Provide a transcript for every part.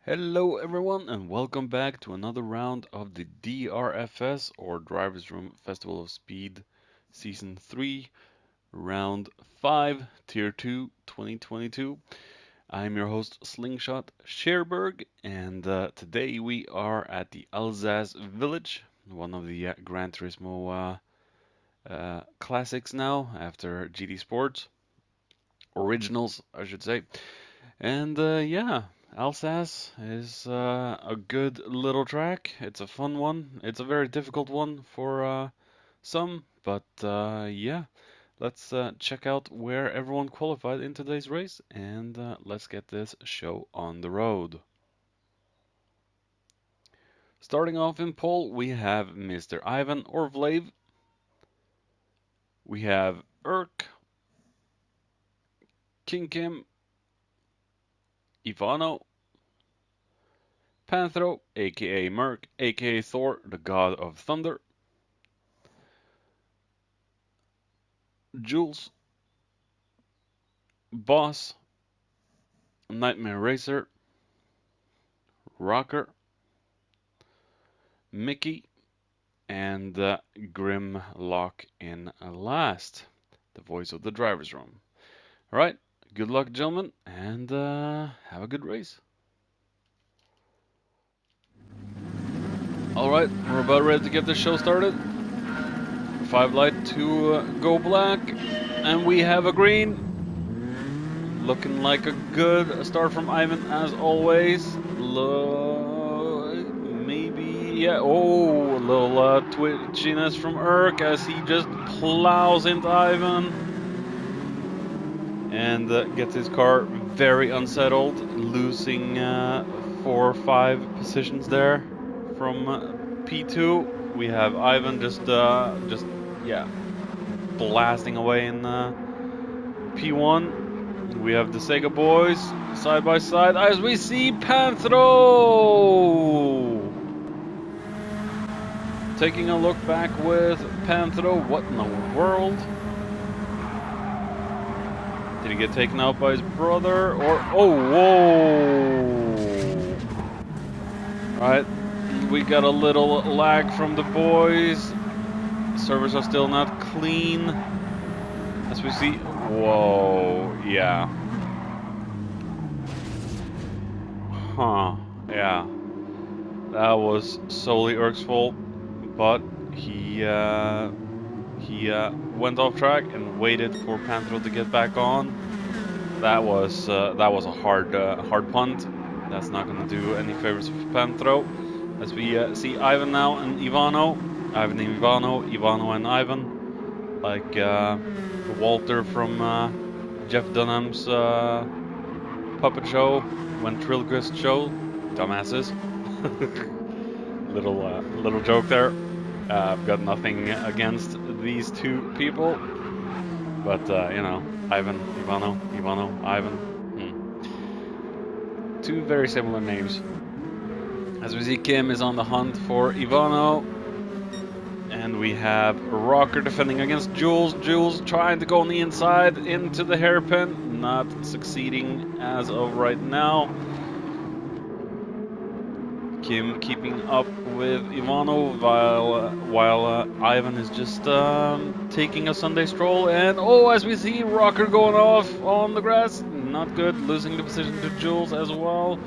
Hello, everyone, and welcome back to another round of the DRFS or Drivers Room Festival of Speed Season 3, Round 5, Tier 2, 2022. I'm your host, Slingshot Scherberg, and today we are at the Alsace Village, one of the Gran Turismo classics now after GT Sports. Originals, I should say. And yeah, Alsace is a good little track. It's a fun one. It's a very difficult one for some, but yeah, let's check out where everyone qualified in today's race and let's get this show on the road. Starting off in pole, we have Mr. Ivan Orvlev. We have Urk, King Kim, Ivano, Panthro, aka Merc, aka Thor, the god of thunder, Jules, Boss, Nightmare Racer, Rocker, Mickey, and Grimlock in last, the voice of the driver's room. Alright, good luck, gentlemen, and have a good race. Alright, we're about ready to get the show started. 5 light to go black, and we have a green. Looking like a good start from Ivan as always. Maybe, yeah. Oh, a little twitchiness from Urk as he just plows into Ivan and gets his car very unsettled, losing 4 or 5 positions there from P2. We have Ivan just yeah, blasting away in P1. We have the Sega boys side by side as we see Panthro taking a look back with Panthro. What in the world? Did he get taken out by his brother or oh whoa? Alright, we got a little lag from the boys. Servers are still not clean. As we see, whoa, yeah. Huh, yeah. That was solely Urk's fault, but he went off track and waited for Panthro to get back on. That was a hard punt. That's not gonna do any favors for Panthro. As we see Ivan now and Ivano, Ivan and Ivano, Ivano and Ivan, like Walter from Jeff Dunham's puppet show, Ventriloquist show, dumbasses. little joke there. I've got nothing against these two people, but you know, Ivan, Ivano, Ivan. Two very similar names. As we see, Kim is on the hunt for Ivano, and we have Rocker defending against Jules. Jules trying to go on the inside into the hairpin, not succeeding as of right now. Kim keeping up with Ivano while Ivan is just taking a Sunday stroll. And oh, as we see Rocker going off on the grass, not good, losing the position to Jules as well.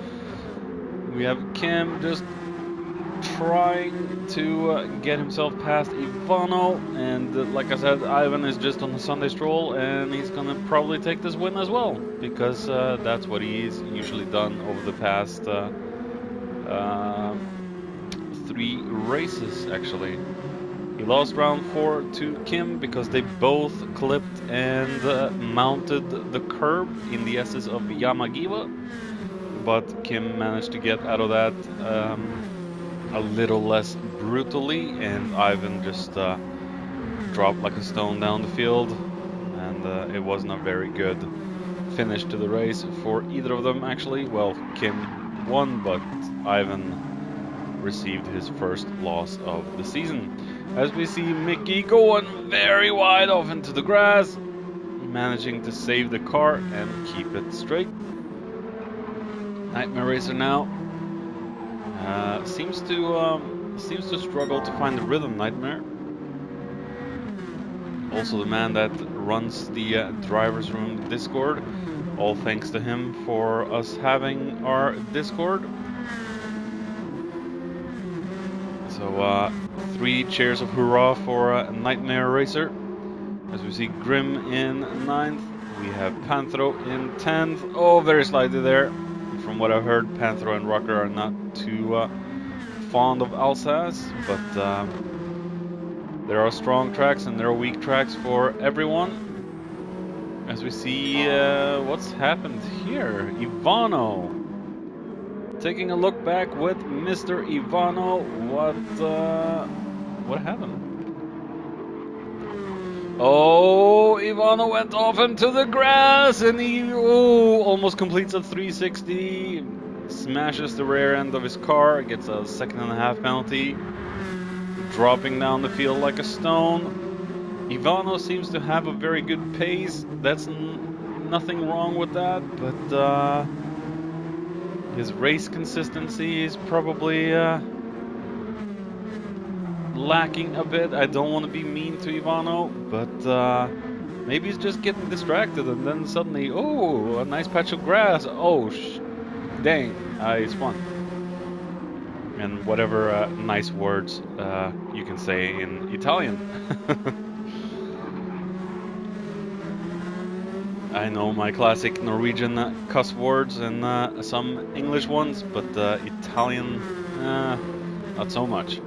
We have Kim just trying to get himself past Ivano, and like I said, Ivan is just on the Sunday stroll, and he's gonna probably take this win as well because that's what he's usually done over the past 3 races actually. He lost round 4 to Kim because they both clipped and mounted the curb in the S's of Yamagiwa, but Kim managed to get out of that a little less brutally, and Ivan just dropped like a stone down the field, and it wasn't a very good finish to the race for either of them actually. Well, Kim won, but Ivan received his first loss of the season. As we see Mickey going very wide off into the grass, managing to save the car and keep it straight. Nightmare Racer now Seems to struggle to find the rhythm, Nightmare. Also the man that runs the driver's room Discord. All thanks to him for us having our Discord. So 3 cheers of hurrah for Nightmare Racer. As we see Grim in 9th, we have Panthro in 10th. Oh, very slightly there. From what I've heard, Panthro and Rocker are not too fond of Alsace, but there are strong tracks and there are weak tracks for everyone. As we see what's happened here. Ivano taking a look back with Mr. Ivano. What happened? Oh, Ivano went off into the grass and he almost completes a 360. Smashes the rear end of his car, gets a 2.5 penalty. Dropping down the field like a stone. Ivano seems to have a very good pace. That's nothing wrong with that, but his race consistency is probably lacking a bit. I don't want to be mean to Ivano, but maybe he's just getting distracted and then suddenly, oh, a nice patch of grass. Oh, dang, I spun. And whatever nice words you can say in Italian. I know my classic Norwegian cuss words and some English ones, but Italian, not so much.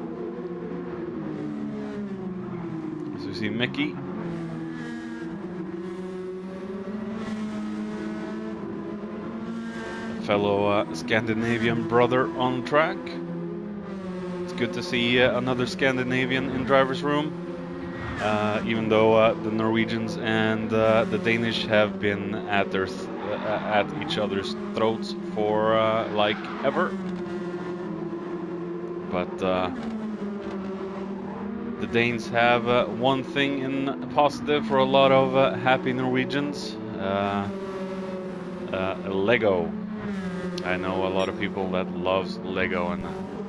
As we see Mickey. A fellow Scandinavian brother on track. It's good to see another Scandinavian in driver's room. Even though the Norwegians and the Danish have been at each other's throats for like ever, but the Danes have one thing in positive for a lot of happy Norwegians: Lego. I know a lot of people that loves Lego, and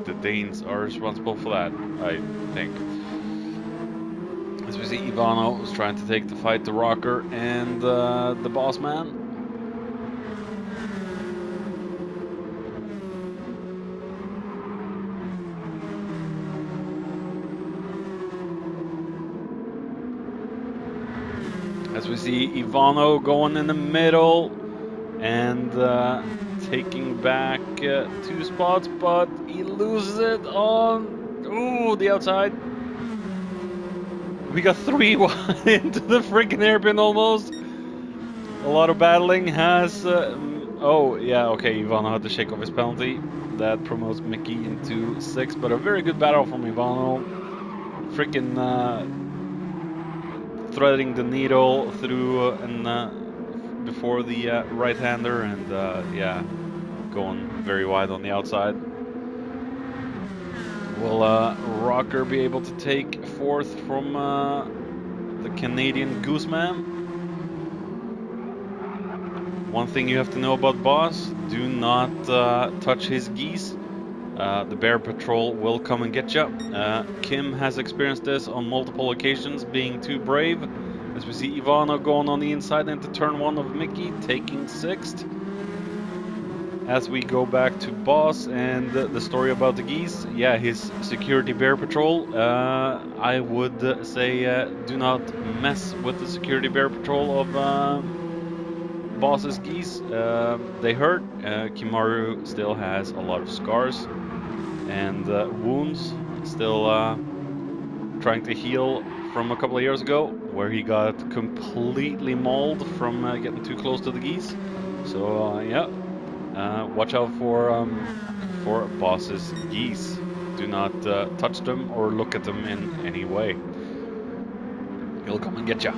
the Danes are responsible for that, I think. As we see, Ivano is trying to take the fight to Rocker and the boss man. As we see Ivano going in the middle and taking back 2 spots, but he loses it on the outside. We got 3 wide into the freaking hairpin almost. A lot of battling has... oh, yeah, okay, Ivano had to shake off his penalty. That promotes Mickey into 6th, but a very good battle from Ivano. Freaking threading the needle through before the right-hander, and yeah, going very wide on the outside. Will Rocker be able to take 4th from the Canadian Gooseman? One thing you have to know about Boss: do not touch his geese. The Bear Patrol will come and get you. Kim has experienced this on multiple occasions, being too brave. As we see Ivano going on the inside into turn 1 of Mickey, taking 6th. As we go back to Boss and the story about the geese, yeah, his security Bear Patrol, I would say do not mess with the security Bear Patrol of Boss's geese. They hurt. Kimaru still has a lot of scars and wounds, still trying to heal from a couple of years ago, where he got completely mauled from getting too close to the geese. So yeah, watch out for Boss's geese. Do not touch them or look at them in any way. He'll come and get ya.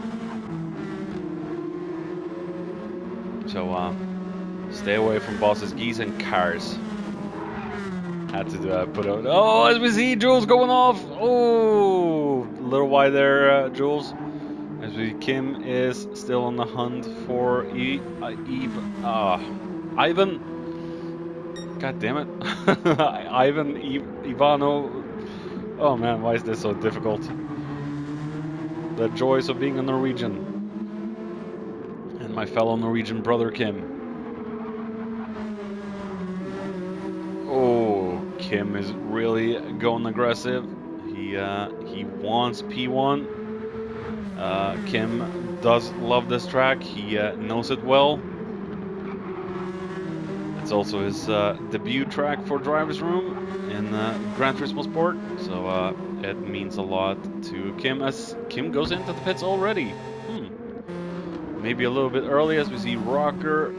So stay away from Boss's geese and cars. Had to put out. Oh, as we see Jules going off. Oh, a little wide there, Jules. As we, Kim is still on the hunt for Ivan. God damn it. Ivan, Ivano. Oh man, why is this so difficult? The joys of being a Norwegian. And my fellow Norwegian brother Kim. Oh, Kim is really going aggressive. He wants P1. Kim does love this track. He knows it well. It's also his debut track for Driver's Room in Gran Turismo Sport, so it means a lot to Kim as Kim goes into the pits already. Maybe a little bit early as we see Rocker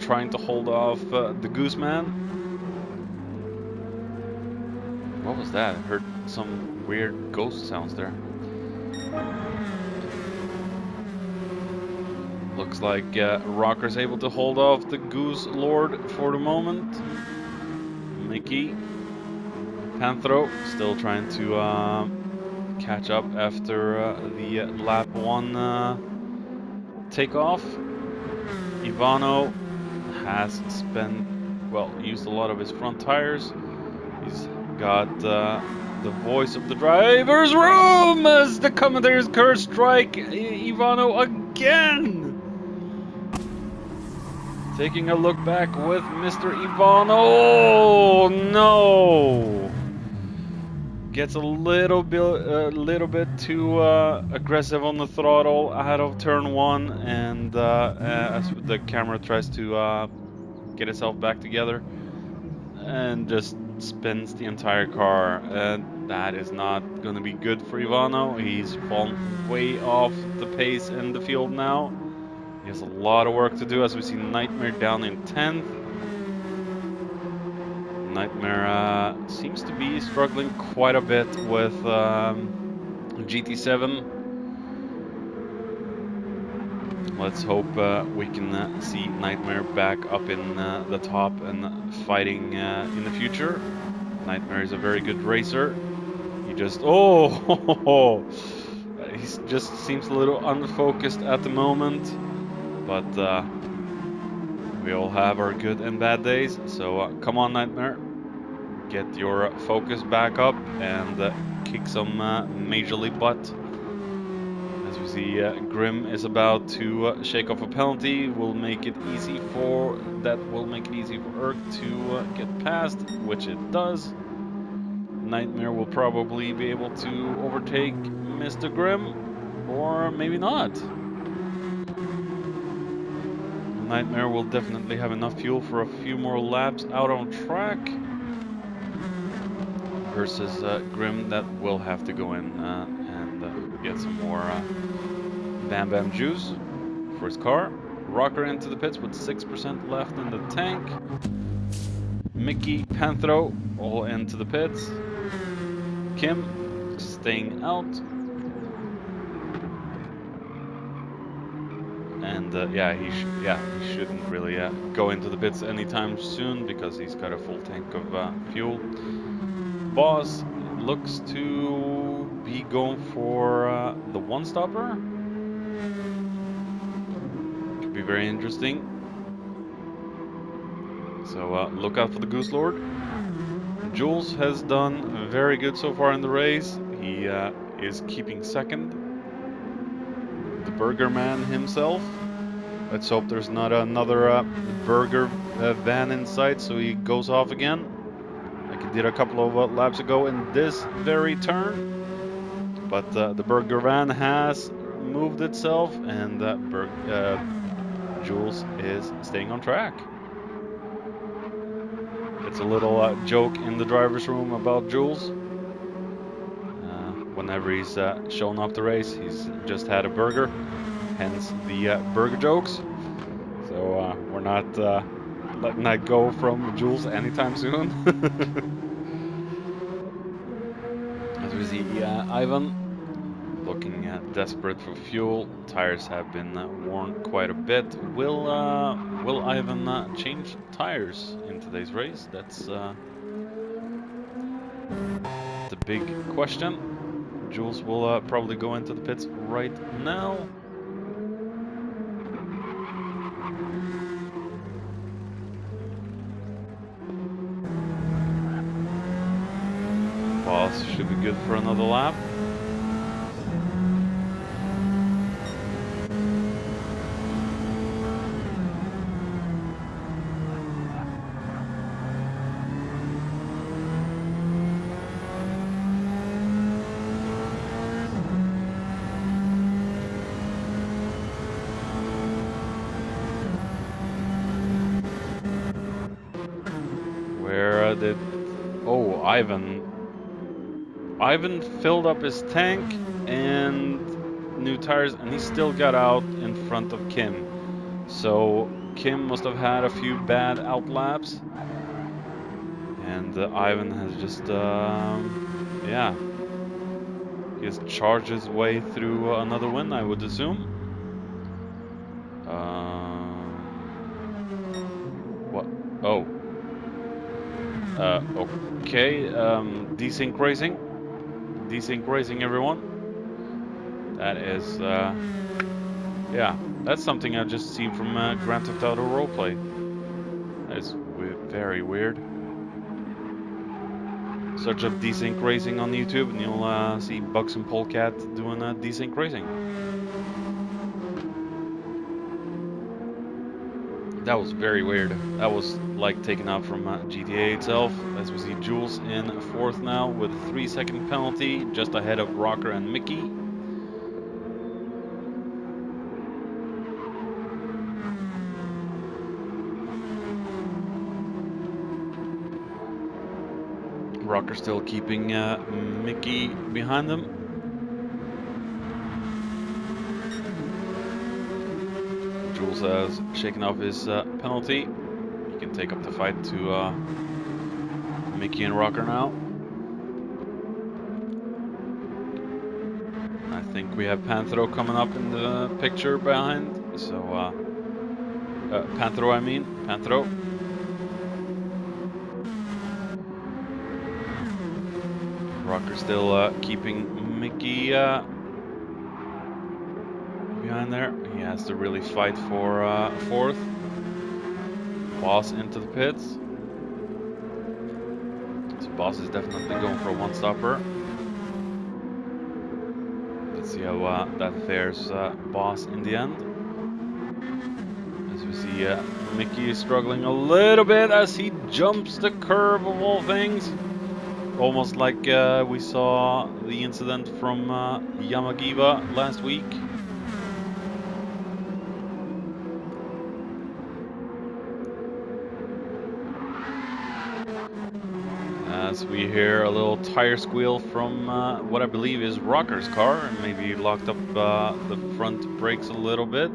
trying to hold off the Gooseman. What was that? I heard some weird ghost sounds there. Looks like Rocker's able to hold off the Goose Lord for the moment. Mickey Panthro still trying to catch up after the lap 1 takeoff. Ivano has used a lot of his front tires. He's got the voice of the driver's room as the commentator's curse strike Ivano again. Taking a look back with Mr. Ivano. Oh no! Gets a little bit too aggressive on the throttle ahead of turn 1, and as the camera tries to get itself back together, and just spins the entire car, and that is not going to be good for Ivano. He's fallen way off the pace in the field now. He has a lot of work to do as we see Nightmare down in 10th. Nightmare seems to be struggling quite a bit with GT7. Let's hope we can see Nightmare back up in the top and fighting in the future. Nightmare is a very good racer. He just he just seems a little unfocused at the moment, but we all have our good and bad days. So come on, Nightmare, get your focus back up and kick some majorly butt. As we see, Grim is about to shake off a penalty. Will make it easy for Erk to get past, which it does. Nightmare will probably be able to overtake Mr. Grim, or maybe not. Nightmare will definitely have enough fuel for a few more laps out on track. Versus Grim, that will have to go in and get some more Bam Bam juice for his car. Rocker into the pits with 6% left in the tank. Mickey Panthro all into the pits. Kim staying out. And he shouldn't really go into the pits anytime soon because he's got a full tank of fuel. Boss looks to be going for the one-stopper. Could be very interesting. So look out for the Goose Lord. Jules has done very good so far in the race. He is keeping second. The Burger Man himself. Let's hope there's not another burger van in sight, so he goes off again, like he did a couple of laps ago in this very turn. But the burger van has moved itself, and Jules is staying on track. It's a little joke in the driver's room about Jules. Whenever he's shown off the race, he's just had a burger, hence the burger jokes. So we're not letting that go from Jules anytime soon. As we see Ivan looking desperate for fuel. Tires have been worn quite a bit. Will Ivan change tires in today's race? That's the big question. Jules will probably go into the pits right now. should be good for another lap. Where did... Oh, Ivan filled up his tank and new tires, and he still got out in front of Kim. So Kim must have had a few bad out laps, and Ivan has just, yeah, he has charged his way through another win, I would assume. What? Oh. Okay. Desync racing. Desync racing, everyone. That is, yeah, that's something I've just seen from Grand Theft Auto Roleplay. That is very weird. Search up Desync Racing on YouTube and you'll see Bugs and Polecat doing Desync Racing. That was very weird. That was like taken out from GTA itself. As we see Jules in 4th now with a 3-second penalty, just ahead of Rocker and Mickey. Rocker still keeping Mickey behind them. Jules has shaken off his penalty. He can take up the fight to Mickey and Rocker now. I think we have Panthro coming up in the picture behind. So, Panthro, I mean. Panthro. Rocker still keeping Mickey behind there. He has to really fight for 4th. Boss into the pits. So Boss is definitely going for a one-stopper. Let's see how that fares Boss in the end. As we see Mickey is struggling a little bit as he jumps the curve of all things. Almost like we saw the incident from Yamagiva last week. As we hear a little tire squeal from what I believe is Rocker's car, and maybe locked up the front brakes a little bit.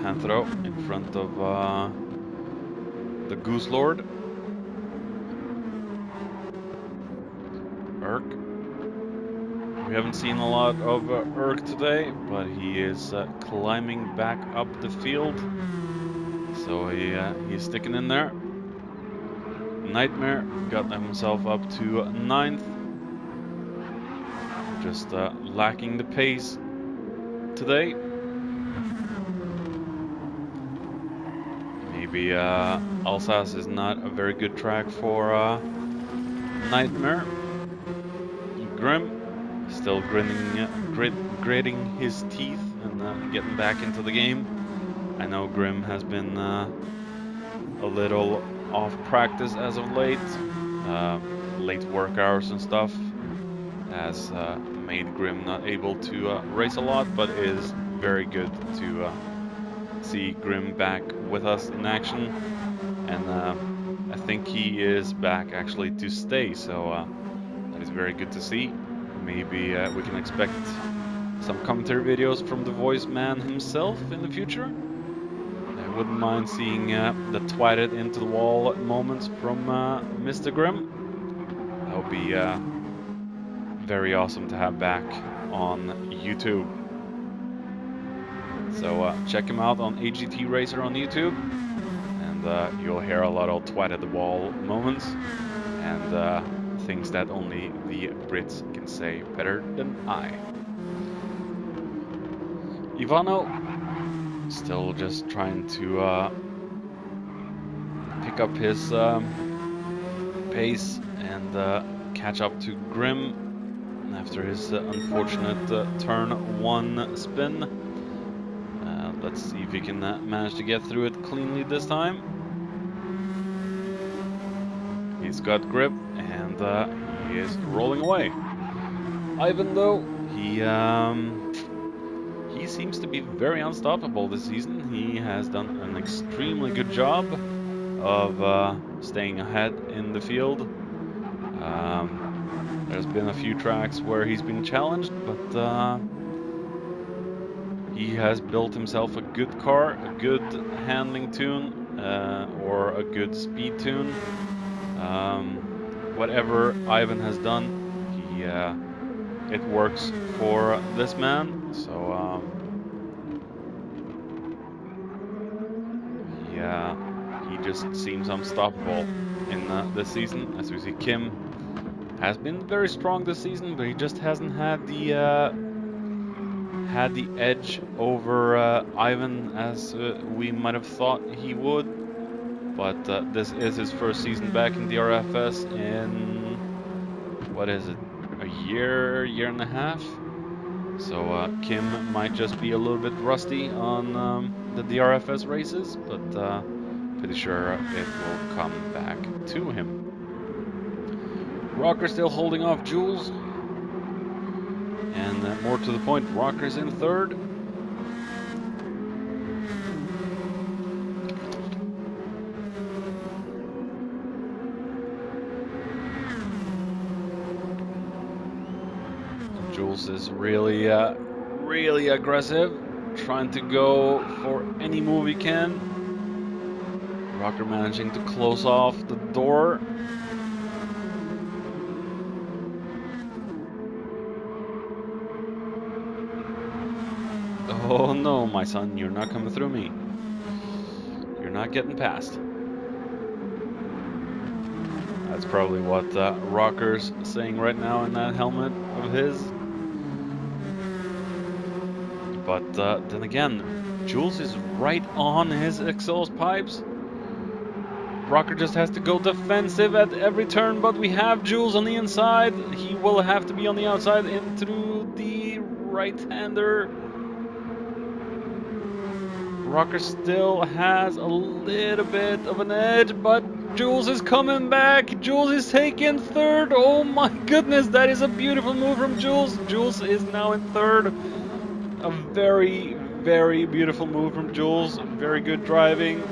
Panthro in front of the Goose Lord. Urk. We haven't seen a lot of Urk today, but he is climbing back up the field. So he's sticking in there. Nightmare got himself up to 9th. Just lacking the pace today. Maybe Alsace is not a very good track for Nightmare. Grim still gritting his teeth and getting back into the game. I know Grim has been a little off practice as of late. Late work hours and stuff has made Grim not able to race a lot, but it is very good to see Grim back with us in action, and I think he is back actually to stay, so that is very good to see. Maybe we can expect some commentary videos from the voice man himself in the future. I wouldn't mind seeing the twatted into the wall moments from Mr. Grim. That would be very awesome to have back on YouTube. So check him out on AGT Racer on YouTube, and you'll hear a lot of twat at the wall moments and things that only the Brits can say better than I. Ivano Still just trying to pick up his pace and catch up to Grim after his unfortunate turn 1 spin. Let's see if he can manage to get through it cleanly this time. He's got grip and he is rolling away. Ivan, though, he seems to be very unstoppable this season. He has done an extremely good job of staying ahead in the field. There's been a few tracks where he's been challenged, but he has built himself a good car, a good handling tune, or a good speed tune. Whatever Ivan has done, it works for this man. So yeah, he just seems unstoppable in this season. As we see, Kim has been very strong this season, but he just hasn't had the edge over Ivan as we might have thought he would. But this is his first season back in the DRFS in, what is it, a year and a half? So Kim might just be a little bit rusty on the DRFS races, but pretty sure it will come back to him. Rocker still holding off Jules. And more to the point, Rocker's in third. Jules is really aggressive, trying to go for any move he can. Rocker managing to close off the door. Oh no, my son, you're not coming through me. You're not getting past. That's probably what Rocker's saying right now in that helmet of his. But then again, Jules is right on his exhaust pipes. Rocker just has to go defensive at every turn, but we have Jules on the inside. He will have to be on the outside in through the right-hander. Rocker still has a little bit of an edge, but Jules is coming back. Jules is taking third. Oh my goodness, that is a beautiful move from Jules. Jules is now in third. A very, very beautiful move from Jules. Very good driving.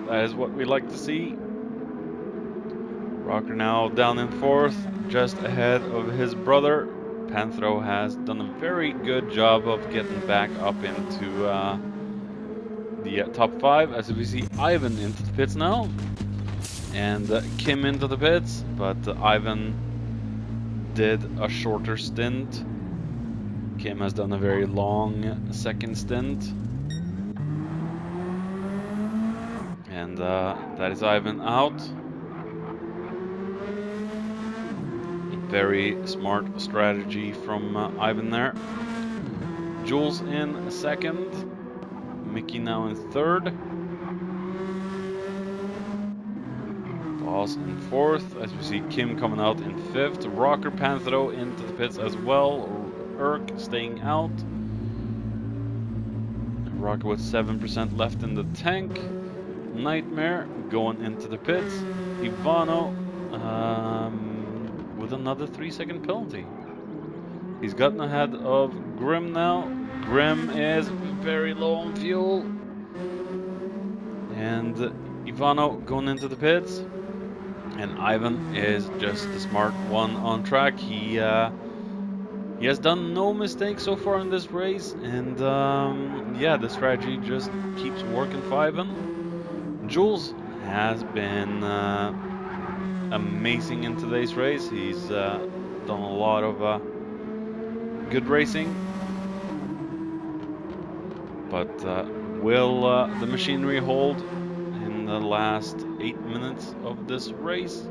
That is what we like to see. Rocker now down in fourth, just ahead of his brother. Panthro has done a very good job of getting back up into the top 5, as we see Ivan into the pits now, and Kim into the pits, but Ivan did a shorter stint. Kim has done a very long second stint. And that is Ivan out. Very smart strategy from Ivan there. Jules in second. Mickey now in third. Boss in fourth. As we see Kim coming out in fifth. Rocker Panthro into the pits as well. Urk staying out. Rocker with 7% left in the tank. Nightmare going into the pits. Ivano with another 3-second penalty. He's gotten ahead of Grim now. Grim is very low on fuel. And Ivano going into the pits. And Ivan is just the smart one on track. He has done no mistakes so far in this race. And yeah, the strategy just keeps working for Ivan. Jules has been amazing in today's race. He's done a lot of good racing. But will the machinery hold in the last 8 minutes of this race?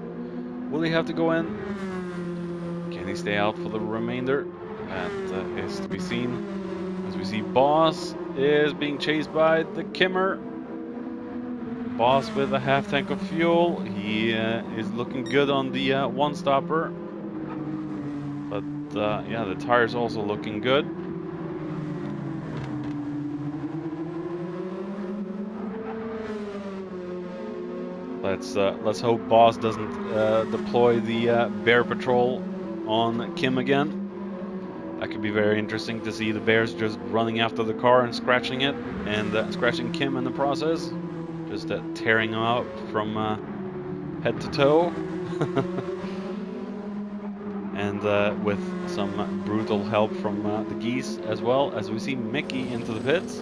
Will he have to go in? Can he stay out for the remainder? That is to be seen. As we see, Boss is being chased by the Kimmer. Boss with a half tank of fuel. He is looking good on the one stopper. But yeah, the tire's also looking good. Let's hope Boss doesn't deploy the bear patrol on Kim again. That could be very interesting to see the bears just running after the car and scratching it, and scratching Kim in the process, just tearing him out from head to toe. And with some brutal help from the geese as well, as we see Mickey into the pits.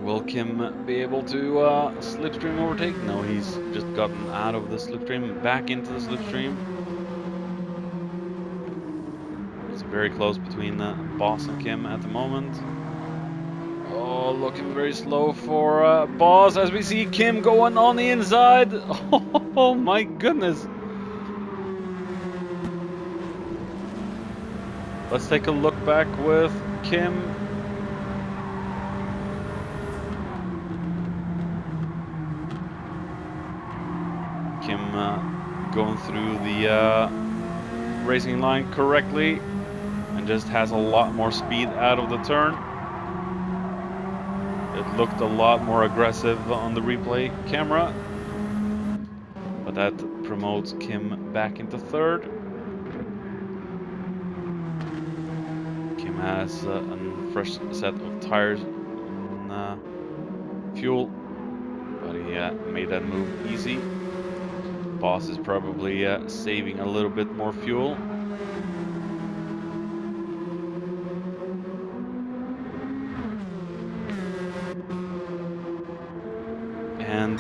Will Kim be able to slipstream overtake? No, he's just gotten out of the slipstream, back into the slipstream. It's very close between Boss and Kim at the moment. Oh, looking very slow for Boss as we see Kim going on the inside. Oh my goodness. Let's take a look back with Kim. Kim going through the racing line correctly and just has a lot more speed out of the turn. It looked a lot more aggressive on the replay camera, but that promotes Kim back into third. Kim has a fresh set of tires and fuel, but he made that move easy. Boss is probably saving a little bit more fuel. And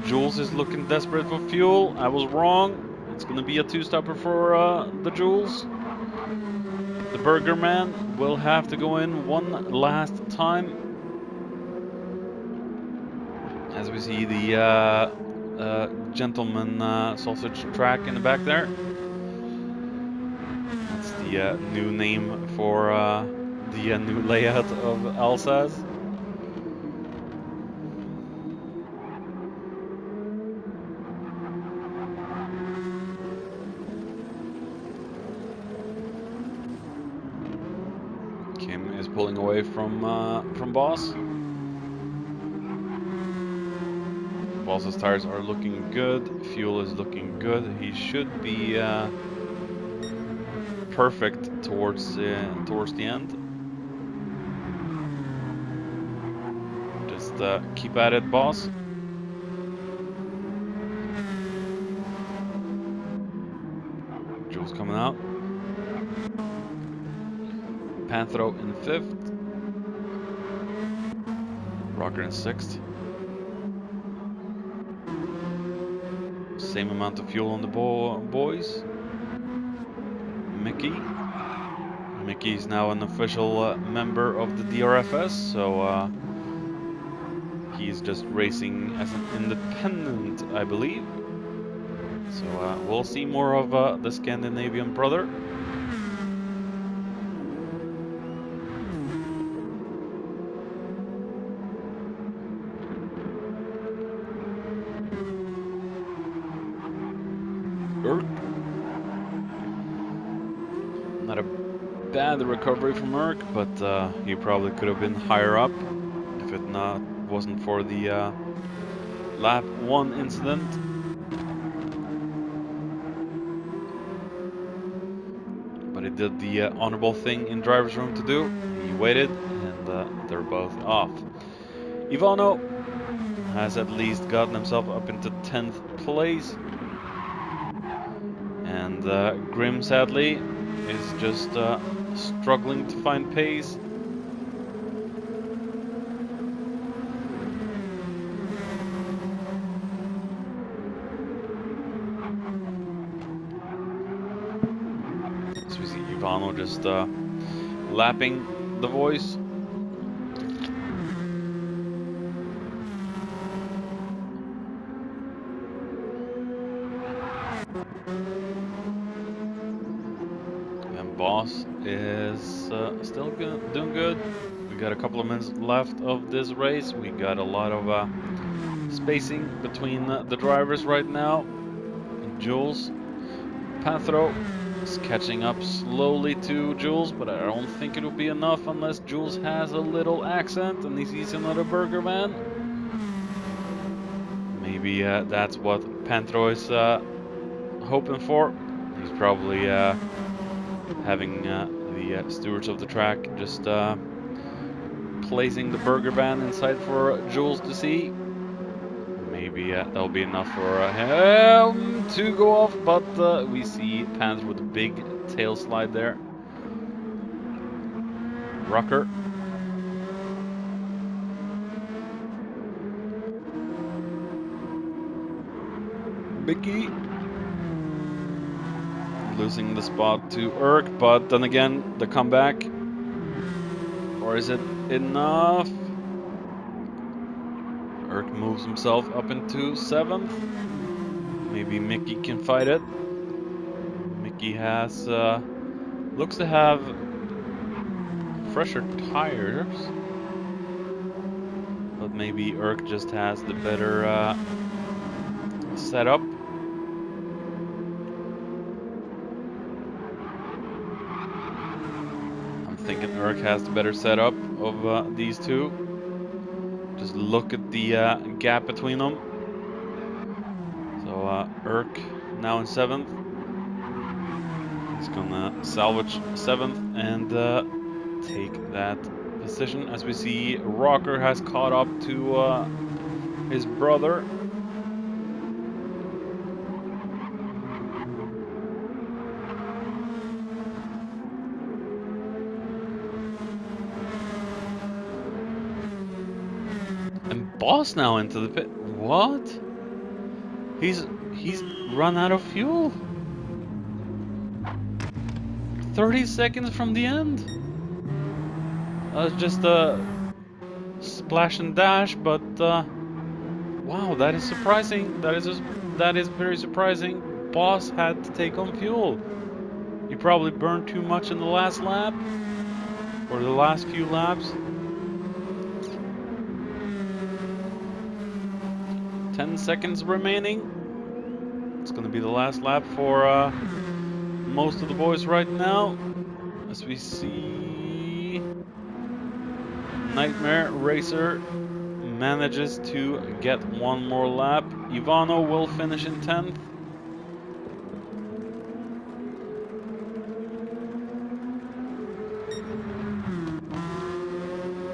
Jules is looking desperate for fuel. I was wrong. It's going to be a two-stopper for the Jules. The Burger Man will have to go in one last time. As we see the Gentleman sausage track in the back there. That's the new name for the new layout of Alsace. Kim is pulling away from Boss. Boss's tires are looking good. Fuel is looking good. He should be perfect towards the end. Just keep at it, Boss. Jules coming out. Panthro in 5th. Rocker in 6th. Same amount of fuel on the boys. Mickey's now an official member of the DRFS, so he's just racing as an independent, I believe. So we'll see more of the Scandinavian brother. Not a bad recovery from Merck, but he probably could have been higher up if it wasn't for the lap 1 incident. But he did the honorable thing in driver's room to do. He waited, and they're both off. Ivano has at least gotten himself up into 10th place. And Grim, sadly, is just struggling to find pace. So we see Ivano just lapping the voice. And Boss is still doing good. We got a couple of minutes left of this race. We got a lot of spacing between the drivers right now. Jules Panthro is catching up slowly to Jules, but I don't think it'll be enough unless Jules has a little accent and he sees another burger van. Maybe that's what Panthro is hoping for. He's probably having the stewards of the track just placing the burger van inside for Jules to see. Maybe that'll be enough for him to go off, but we see Panther with a big tail slide there. Rucker. Mickey. Losing the spot to Urk, but then again, the comeback. Or is it enough? Urk moves himself up into 7th. Maybe Mickey can fight it. Mickey has, looks to have fresher tires. But maybe Urk just has the better setup. I'm thinking Urk has the better setup of these two. Just look at the gap between them. So Urk now in 7th. He's gonna salvage 7th and take that position. As we see, Rocker has caught up to his brother. And Boss now into the pit. What? He's run out of fuel. 30 seconds from the end. That was just a splash and dash, but wow, that is surprising. That is very surprising. Boss had to take on fuel. He probably burned too much in the last lap or the last few laps. 10 seconds remaining. It's going to be the last lap for most of the boys right now. As we see, Nightmare Racer manages to get one more lap. Ivano will finish in 10th.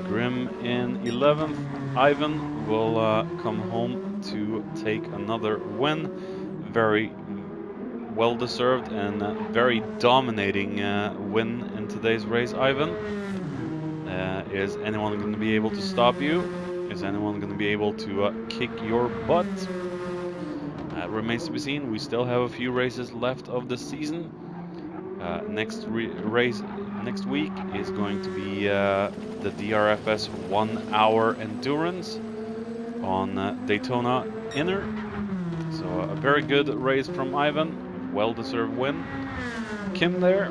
Grim in 11th. Ivan will come home to take another win. Very well deserved and very dominating win in today's race, Ivan. Is anyone going to be able to stop you? Is anyone going to be able to kick your butt? Remains to be seen. We still have a few races left of the season. Next week is going to be the DRFS 1 hour endurance on Daytona Inner. So a very good race from Ivan, well-deserved win. Kim there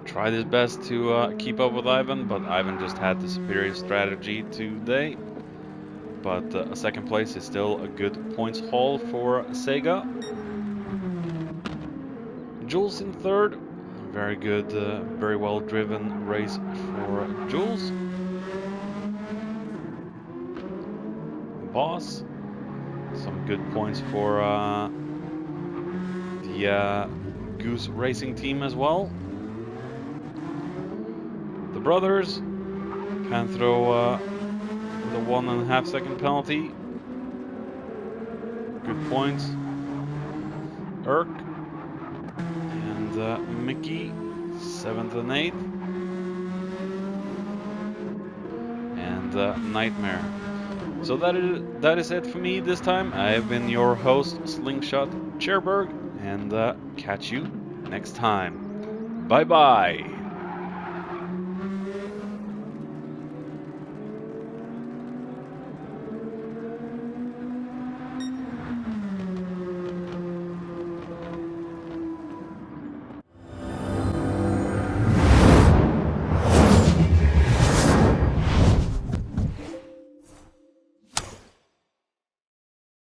tried his best to keep up with Ivan, but Ivan just had the superior strategy today. But a second place is still a good points haul for Sega. Jules in 3rd. Very good, very well driven race for Jules. Boss. Some good points for the Goose Racing team as well. The brothers. Panthro with a 1.5 second penalty. Good points. Urk. And Mickey, 7th and 8th. And Nightmare. So that is it for me this time. I have been your host, Slingshot Cherberg, and catch you next time. Bye bye.